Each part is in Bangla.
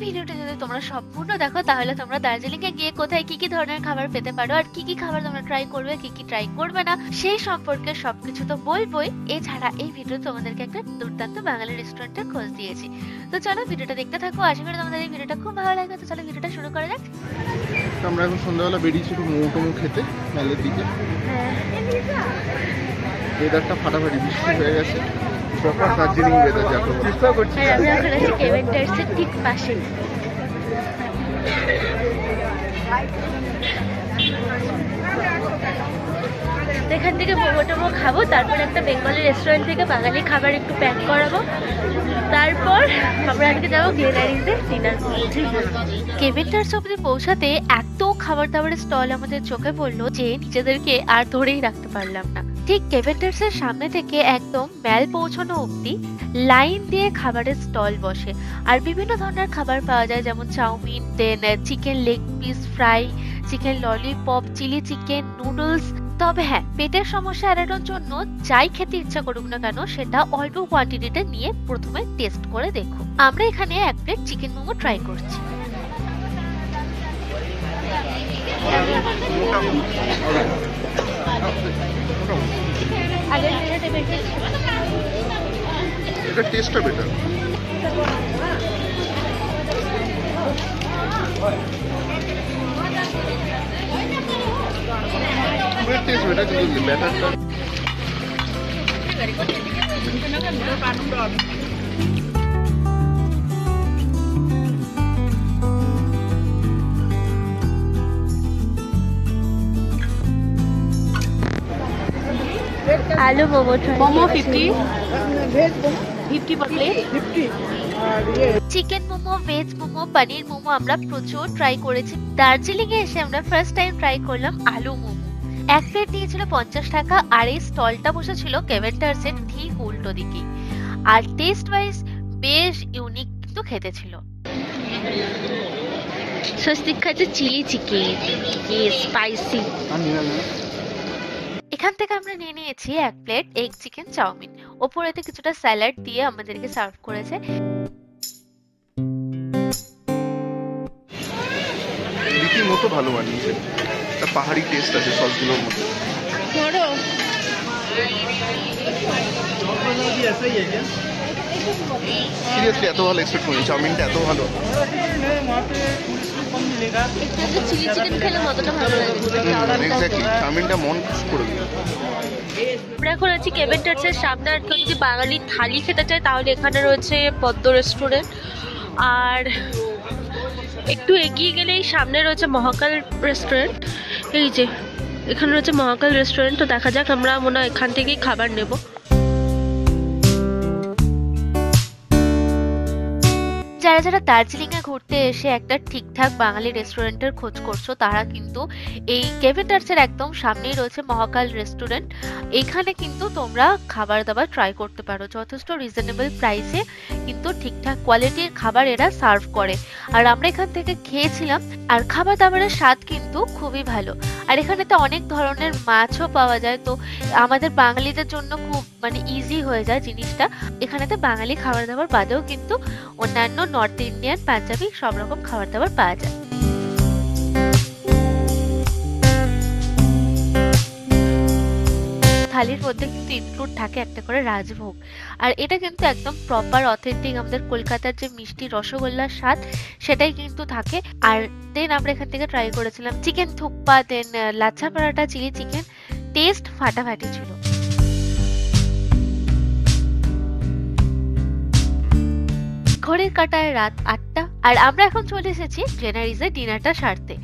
ভিডিওটা যদি তোমরা সম্পূর্ণ দেখো তাহলে তোমরা দার্জিলিং এ গিয়ে কোথায় কি কি ধরনের খাবার পেতে পারো আর কি কি খাবার তোমরা ট্রাই করবে, কি কি ট্রাই করবে না সেই সম্পর্কে সবকিছু তো বলবোই। এছাড়া এই ভিডিও তোমাদেরকে একটা দুর্দান্ত বাঙালি রেস্টুরেন্টের খোঁজ দিয়েছি। তো চলো ভিডিওটা দেখতে থাকো, আশা করি তোমাদের এই ভিডিওটা খুব ভালো লাগবে। তো চলো ভিডিওটা শুরু করা যাক। আমরা এখন সন্ধ্যাবেলা বেরিয়েছি একটু মোমো টোমো খেতে মেলের দিকে। ওয়েদারটা ফাটাফাটি, বৃষ্টি হয়ে গেছে, প্রপার দার্জিলিং ওয়েদার যাকে চেষ্টা করছি। আমি এখন আছি কেভেন্টার্সের ঠিক পাশে। এখান থেকে মোমো টোমো খাবো, তারপর একটা বেঙ্গলি রেস্টুরেন্ট থেকে বাঙালি খাবার একটু প্যাক করাবো, তারপর আমরা আজকে যাবো গ্লেনারিজে ডিনার করতে। কেভেন্টার্স অব্দি পৌঁছাতে এত খাবার দাবারের স্টল আমাদের চোখে পড়লো যে নিজেদেরকে আর ধরেই রাখতে পারলাম না। ঠিক কেভেন্টার্স এর সামনে থেকে একদম ম্যাল পৌঁছানো অব্দি লাইন দিয়ে খাবারের স্টল বসে আর বিভিন্ন ধরনের খাবার পাওয়া যায়, যেমন chow mein, then chicken leg piece fry, chicken lollipop, chilli chicken, noodles. তবে হ্যাঁ, পেটের সমস্যা এড়ানোর জন্য যাই খেতে ইচ্ছা করুক না কেন সেটা অল্প কোয়ান্টিটিতে নিয়ে প্রথমে টেস্ট করে দেখো। আমরা এখানে এক প্লেট চিকেন মোমো ট্রাই করছি। এটা টেস্টটা বেটার। টেস্ট বেটার কিন্তু ব্যাটারটা आलू momo momo 50 per plate. Chicken momo, veg momo, paneer momo আমরা প্রচুর ট্রাই করেছি। দার্জিলিং এ এসে আমরা ফার্স্ট টাইম ট্রাই করলাম আলু মোমো। এক প্লেট নিয়েছিল 50 টাকা আর এই স্টলটা বসেছিল কেভেন্টার্স এর ঠিক উল্টো দিকে। আর টেস্ট ওয়াইজ বেশ ইউনিক কিন্তু খেতে ছিল। স্বস্তিক খাচ্ছে চিলি চিকেন, স্পাইসি। এখান থেকে আমরা নিয়ে নিয়েছি এক প্লেট এগ চিকেন চাউমিন, ওপরেতে কিছুটা স্যালাড দিয়ে আমাদেরকে সার্ভ করেছে। রীতিমতো ভালো বানিয়েছে, একটা পাহাড়ি টেস্ট আছে সসগুলোর মধ্যে। সিরিয়াসলি এত ভালো এক্সপেক্ট করিনি, চাউমিনটা এত ভালো। চিলি চিকেন খেলে মতটা ভালো লাগে। এক্স্যাক্টলি, চাউমিনটা মন খুশ করে দিল। আমরা এখন আছি কেভেন্টার্স এর সামনে। আর কেউ যদি বাঙালি থালি খেতে চায় তাহলে এখানে রয়েছে পদ্ম রেস্টুরেন্ট, আর একটু এগিয়ে গেলেই সামনে রয়েছে মহাকাল রেস্টুরেন্ট। এই যে এখানে রয়েছে মহাকাল রেস্টুরেন্ট। তো দেখা যাক, আমরা মনে হয় এখান থেকেই খাবার নেব। যারা যারা দার্জিলিং এ ঘুরতে এসে একটা ঠিকঠাক বাঙালি রেস্টুরেন্টের খোঁজ করছো তারা কিন্তু এই কেভেন্টার্স এর একদম সামনেই রয়েছে মহাকাল রেস্টুরেন্ট। এখানে কিন্তু তোমরা খাবার দাবার ট্রাই করতে পারো, যথেষ্ট রিজনেবল প্রাইসে কিন্তু ঠিকঠাক কোয়ালিটির খাবার এরা সার্ভ করে। আর আমরা এখান থেকে খেয়েছিলাম, আর খাবার দাবারের স্বাদ কিন্তু খুবই ভালো। আর এখানে তো অনেক ধরনের মাছও পাওয়া যায়, তো আমাদের বাঙালিদের জন্য খুব ইজি হয়ে যায় জিনিসটা। এখানেতে বাঙালি খাবার দাবার বাদেও কিন্তু অন্যান্য নর্থ ইন্ডিয়ান, পাঞ্জাবি সব রকম খাবার দাবার পাওয়া যায়। থালির মধ্যে কিন্তু ইনক্লুড থাকে একটা করে রাজভোগ, আর এটা কিন্তু একদম প্রপার অথেন্টিক আমাদের কলকাতার যে মিষ্টি রসগোল্লার স্বাদ সেটাই কিন্তু থাকে। আর দেন আমরা এখান থেকে ট্রাই করেছিলাম chicken thukpa, then lachha paratha, chilli chicken. Taste ফাটাফাটি ছিল। ঘড়ির কাঁটায় রাত 8টা, আর আমরা এখন চলে এসেছি গ্লেনারিজে ডিনারটা সারতে।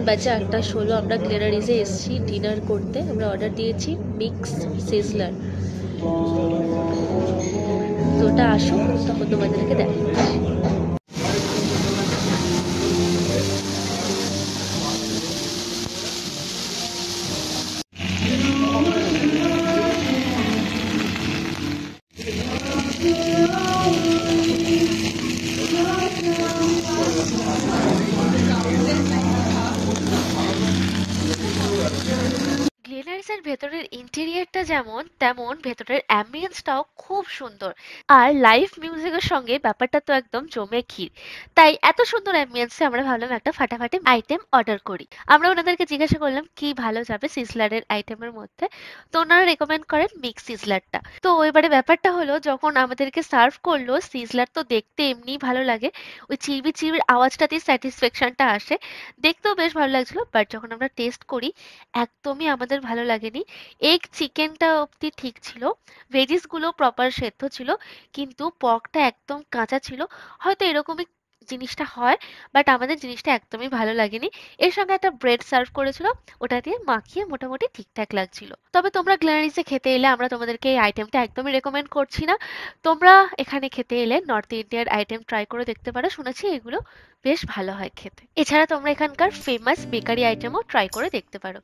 বাজে 8:16, আমরা গ্লেনারিজে এসেছি ডিনার করতে। আমরা অর্ডার দিয়েছি মিক্স সিজলার। তো ওটা আসুক, তখন তোমাদেরকে দেখাচ্ছি। গ্লেনারিসের ভেতরের ইন্টেরিয়রটা যেমন তেমন ভেতরের অ্যাম্বিয়েন্সটাও খুব সুন্দর। আর লাইভ মিউজিকের সঙ্গে ব্যাপারটা তো একদম জমে ক্ষীর। তাই এত সুন্দর অ্যাম্বিয়েন্সে আমরা ভাবলাম একটা ফাটাফাটি আইটেম অর্ডার করি। আমরা ওনাদেরকে জিজ্ঞাসা করলাম কি ভালো যাবে সিজলারের আইটেমের মধ্যে। তো ওনারা রেকমেন্ড করেন মিক্স সিজলারটা। তো এবারে ব্যাপারটা হলো যখন আমাদেরকে সার্ভ করলো, সিজলার তো দেখতে এমনিই ভালো লাগে, ওই চিরবির চিরবির আওয়াজটাতেই স্যাটিসফ্যাকশনটা আসে। দেখতেও বেশ ভালো লাগছিল, বাট যখন আমরা টেস্ট করি একদমই আমাদের ভালো লাগেনি। এগ চিকেনটা অবধি ঠিক ছিল, ভেজিস গুলো প্রপার সেদ্ধ ছিল, কিন্তু পর্কটা একদম কাঁচা ছিল। হয়তো এরকমই জিনিসটা হয়, বাট আমাদের জিনিসটা একদমই ভালো লাগেনি। এর সঙ্গে একটা ব্রেড সার্ভ করেছিল, ওটা দিয়ে মাখিয়ে মোটামুটি ঠিকঠাক লাগছিল। তবে তোমরা গ্লেনারিসে খেতে এলে আমরা তোমাদেরকে এই আইটেমটা একদমই রেকমেন্ড করছি না। তোমরা এখানে খেতে এলে নর্থ ইন্ডিয়ার আইটেম ট্রাই করে দেখতে পারো, শুনেছি এগুলো বেশ ভালো হয় খেতে। এছাড়া তোমরা এখানকার ফেমাস বেকারি আইটেমও ট্রাই করে দেখতে পারো।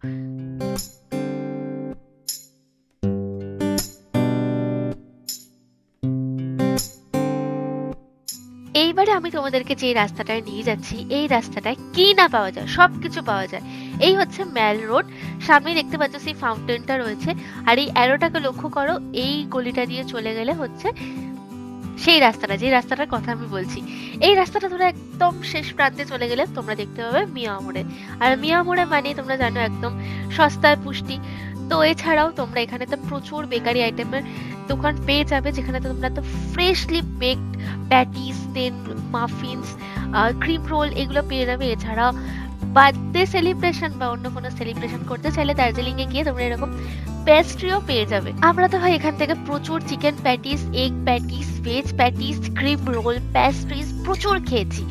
এইবারে আমি তোমাদেরকে যে রাস্তাটায় নিয়ে যাচ্ছি, এই রাস্তাটায় কি না পাওয়া যায়, সবকিছু পাওয়া যায়। এই হচ্ছে ম্যাল রোড। সামনে দেখতে পাচ্ছ সেই ফাউন্টেনটা রয়েছে, আর এই অ্যারোটাকে লক্ষ্য করো, এই গলিটা দিয়ে চলে গেলে হচ্ছে সেই রাস্তাটা, যে রাস্তাটার কথা আমি বলছি। এই রাস্তাটা ধরে একদম শেষ প্রান্তে চলে গেলে তোমরা দেখতে পাবে মিয়া মোড়ে। আর মিয়া মোড়ে মানে তোমরা জানো একদম সস্তায় পুষ্টি। তো এছাড়াও তোমরা এখানে তো প্রচুর বেকারি আইটেমের দোকান পেয়ে যাবে, যেখানে তোমরা তো ফ্রেশলি বেকড প্যাটিস, দেন মাফিনস, ক্রিম রোল এগুলো পেয়ে যাবে। এছাড়া বার্থডে সেলিব্রেশন বা অন্য কোনো সেলিব্রেশন করতে চাইলে দার্জিলিং এ গিয়ে তোমরা এরকম পেস্ট্রিও পেয়ে যাবে। আমরা তো ভাই এখান থেকে প্রচুর chicken patties, egg patties, veg patties, cream roll, pastries প্রচুর খেয়েছি।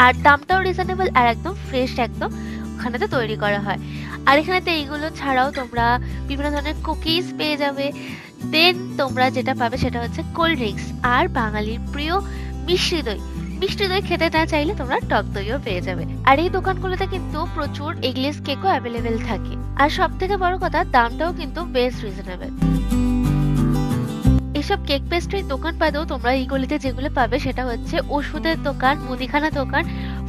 আর দামটাও রিজনেবল, আর একদম ফ্রেশ, একদম ওখানেতে তৈরি করা হয়। আর এখানেতে এইগুলো ছাড়াও তোমরা বিভিন্ন ধরনের কুকিজ পেয়ে যাবে। দেন তোমরা যেটা পাবে সেটা হচ্ছে কোল্ড ড্রিঙ্কস, আর বাঙালির প্রিয় মিষ্টি দই। মিষ্টি দই খেতে না চাইলে তোমরা টক দইও পেয়ে যাবে। আর এই দোকানগুলোতে কিন্তু প্রচুর এগলেস কেকও অ্যাভেলেবেল থাকে। আর সব থেকে বড় কথা, দামটাও কিন্তু বেশ রিজনেবল। এসব কেক পেস্ট্রির দোকান বাদেও তোমরা এই গলিতে যেগুলো পাবে সেটা হচ্ছে ওষুধের দোকান, মুদিখানা দোকান,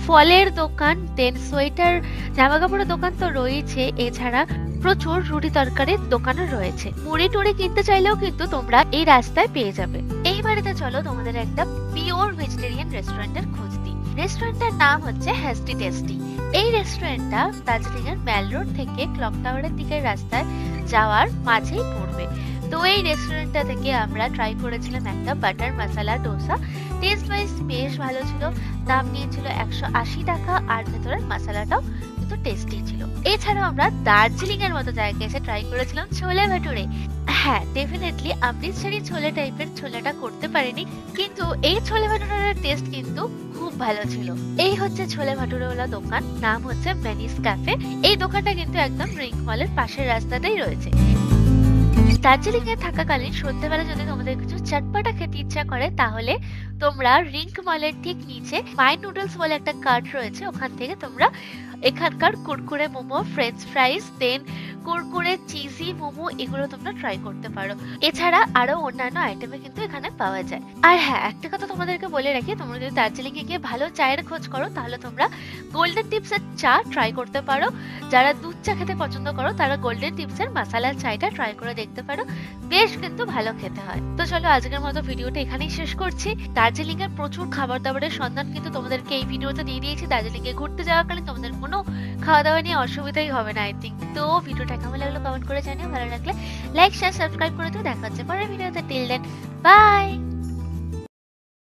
ফলের দোকান, দেন সোয়েটার, জামা কাপড়ের দোকান তো রয়েছে। এছাড়া প্রচুর রুটি তরকারির দোকানও রয়েছে। মুড়ি টুড়ি কিনতে চাইলেও কিন্তু তোমরা এই রাস্তায় পেয়ে যাবে। এই বাড়িতে চলো তোমাদের একটা পিওর ভেজিটেরিয়ান রেস্টুরেন্টের খোঁজ দিই। রেস্টুরেন্টের নাম হচ্ছে হেস্টি টেস্টি। এই রেস্টুরেন্টটা দার্জিলিং এর ম্যাল রোড থেকে ক্লক টাওয়ারের দিকের রাস্তায় যাওয়ার মাঝেই পড়বে। তো এই রেস্টুরেন্টটা থেকে আমরা ট্রাই করেছিলাম একটা বাটার মশলা ডোসা। টেস্ট ওয়াইজ বেশ ভালো ছিল। দাম নিয়েছিল 180 টাকা, আর ভেতরের মশলাটাও কিন্তু টেস্টি ছিল। এছাড়াও আমরা দার্জিলিং এর মতো জায়গায় এসে ট্রাই করেছিলাম ছোলে ভাটুরে। হ্যাঁ, ডেফিনেটলি অমৃতসরি ছোলে টাইপের ছোলেটা করতে পারিনি, কিন্তু এই ছোলে ভাটুরের টেস্ট কিন্তু খুব ভালো ছিল। এই হচ্ছে ছোলে ভাটুরেওয়ালা দোকান, নাম হচ্ছে ভেনিস ক্যাফে। এই দোকানটা কিন্তু একদম রিঙ্ক মলের পাশের রাস্তাতেই রয়েছে। দার্জিলিং এ থাকাকালীন সন্ধ্যেবেলা যদি তোমাদের কিছু চটপটা খেতে ইচ্ছা করে, তাহলে তোমরা রিঙ্ক মলের ঠিক নিচে মাই নুডলস বলে একটা কার্ট রয়েছে, ওখান থেকে তোমরা এখানকার কুরকুরে মোমো, ফ্রেঞ্চ ফ্রাইজ, দেন কুরকুরে চিজি মোমো এগুলো তোমরা ট্রাই করতে পারো। এছাড়া আরো অন্যান্য আইটেমে কিন্তু এখানে পাওয়া যায়। আর হ্যাঁ, একটা কথা তোমাদেরকে বলে রাখি, তোমরা যদি দার্জিলিং এ গিয়ে ভালো চায়ের খোঁজ করো, তাহলে তোমরা গোল্ডেন টিপস এর চা ট্রাই করতে পারো। যারা দুধ চা খেতে পছন্দ করো, তারা গোল্ডেন টিপস এর মশলা চাইটা ট্রাই করে দেখতে পারো, বেশ কিন্তু ভালো খেতে হয়। তো চলো আজকের মতো ভিডিওটা এখানেই শেষ করছি। দার্জিলিং এর প্রচুর খাবার দাবারের সন্ধান কিন্তু তোমাদেরকে এই ভিডিওতে দিয়ে দিয়েছি। দার্জিলিং এ ঘুরতে যাওয়াকালীন তোমাদের কোনো খাওয়া দাওয়া নিয়ে অসুবিধাই হবে না আই থিঙ্ক। তো ভিডিওটা কেমন লাগলো কমেন্ট করে জানিও, ভালো লাগলে লাইক শেয়ার সাবস্ক্রাইব করে দিও। দেখা হচ্ছে পরের ভিডিওতে। Till then by.